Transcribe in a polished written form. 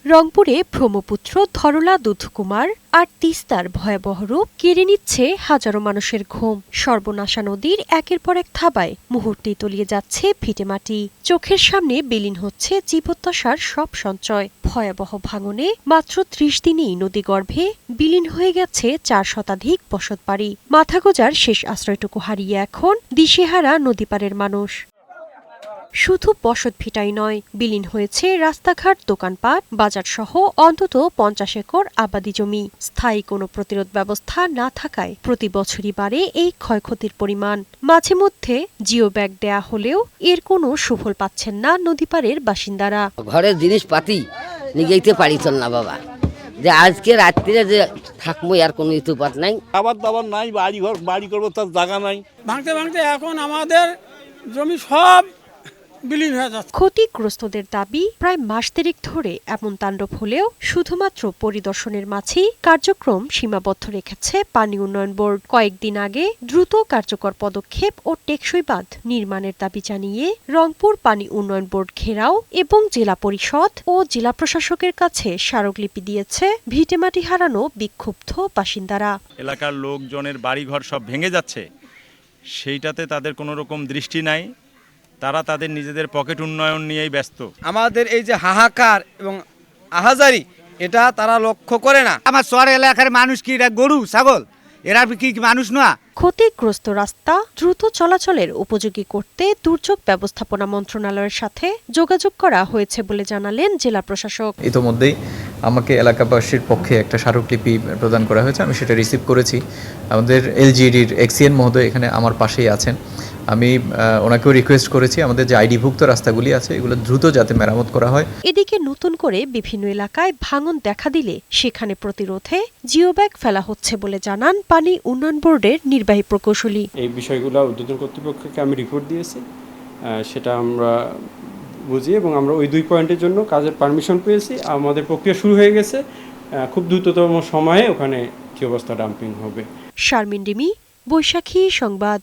রংপুরে ব্রহ্মপুত্র ধরলা দুধকুমার আর তিস্তার ভয়াবহ রূপ কেড়ে নিচ্ছে হাজারো মানুষের ঘুম। সর্বনাশা নদীর একের পর এক থাবায় মুহূর্তেই তলিয়ে যাচ্ছে ভিটেমাটি। চোখের সামনে বিলীন হচ্ছে জীবদ্দশার সব সঞ্চয়। ভয়াবহ ভাঙনে মাত্র ৩০ দিনেই নদীগর্ভে বিলীন হয়ে গেছে ৪ শতাধিক বসতবাড়ি। মাথা গোঁজার শেষ আশ্রয়টুকু হারিয়ে এখন দিশেহারা নদীপাড়ের মানুষ। শুধু বসত ভিটাই নয়, বিলীন হয়েছে রাস্তাঘাট, দোকানপাট, বাজারসহ অন্তত ৫০ একর আবাদি জমি। স্থায়ী কোনো প্রতিরোধ ব্যবস্থা না থাকায় প্রতি বছরই বাড়ে এই ক্ষয়ক্ষতির পরিমাণ। মাঝে মধ্যে জিও ব্যাগ দেয়া হলেও এর কোনো সুফল পাচ্ছেন না নদীপাড়ের বাসিন্দারা। ঘরের জিনিসপাতি নিয়ে যেতে পারিত না বাবা, যে আজকে রাত্রিরে যে থাকবো আর কোনো ইতুপাত নাই। খাবার দাবার নাই, বাড়ি করবো তার জায়গা নাই। ভাঙতে ভাঙতে এখন আমাদের জমি সব বিলীন হয়ে যাচ্ছে। ক্ষতিগ্রস্তদের দাবি, প্রায় মাস দেড়েক ধরে এমন তাণ্ডব হলেও শুধুমাত্র পরিদর্শনের মাঝেই কার্যক্রম সীমাবদ্ধ রেখেছে পানি উন্নয়ন বোর্ড। কয়েকদিন আগে দ্রুত কার্যকর পদক্ষেপ ও টেকসই বাঁধ নির্মাণের দাবি জানিয়ে রংপুর পানি উন্নয়ন বোর্ড ঘেরাও এবং জেলা পরিষদ ও জেলা প্রশাসকের কাছে স্মারকলিপি দিয়েছে ভিটেমাটি হারানো বিক্ষুব্ধ বাসিন্দারা। এলাকার লোকজনের বাড়িঘর সব ভেঙে যাচ্ছে, সেইটাতে তাদের কোনো রকম দৃষ্টি নাই। তারা তাদের নিজেদের পকেট উন্নয়ন নিয়েই ব্যস্ত। আমাদের এই যে হাহাকার এবং আহাজারি, এটা তারা লক্ষ্য করে না। আমার শহর এলাকার মানুষ কি এরা গরু ছাগল? এরা কি মানুষ না? ক্ষতিগ্রস্ত রাস্তা দ্রুত চলাচলের উপযোগী করতে দুর্যোগ ব্যবস্থাপনা মন্ত্রণালয়ের সাথে যোগাযোগ করা হয়েছে বলে জানালেন জেলা প্রশাসক। ইতোমধ্যেই আমাকে এলাকাবাসীর পক্ষে একটা স্মারকলিপি প্রদান করা হয়েছে, আমি সেটা রিসিভ করেছি। আমাদের এলজিডির এক্সিএন মহোদয় এখানে আমার পাশেই আছেন। আমি ওনাকেও রিকোয়েস্ট করেছি আমাদের যে আইডিভুক্ত রাস্তাগুলি আছে এগুলো দ্রুত যাতে মেরামত করা হয়। এদিকে নতুন করে বিভিন্ন এলাকায় ভাঙন দেখা দিলে সেখানে প্রতিরোধে জিও ব্যাগ ফেলা হচ্ছে বলে জানান পানি উন্নয়ন বোর্ডের নির্বাহী প্রকৌশলী। এই বিষয়গুলো ঊর্ধ্বতন কর্তৃপক্ষকে আমি রিপোর্ট দিয়েছি, সেটা আমরা বুঝি এবং আমরা ওই 2 পয়েন্টের জন্য কাজের পারমিশন পেয়েছি। আমাদের প্রক্রিয়া শুরু হয়ে গেছে, খুব দ্রুততম সময়ে ওখানে কি অবস্থা ডাম্পিং হবে। শারমিন ডিমি, বৈশাখী সংবাদ।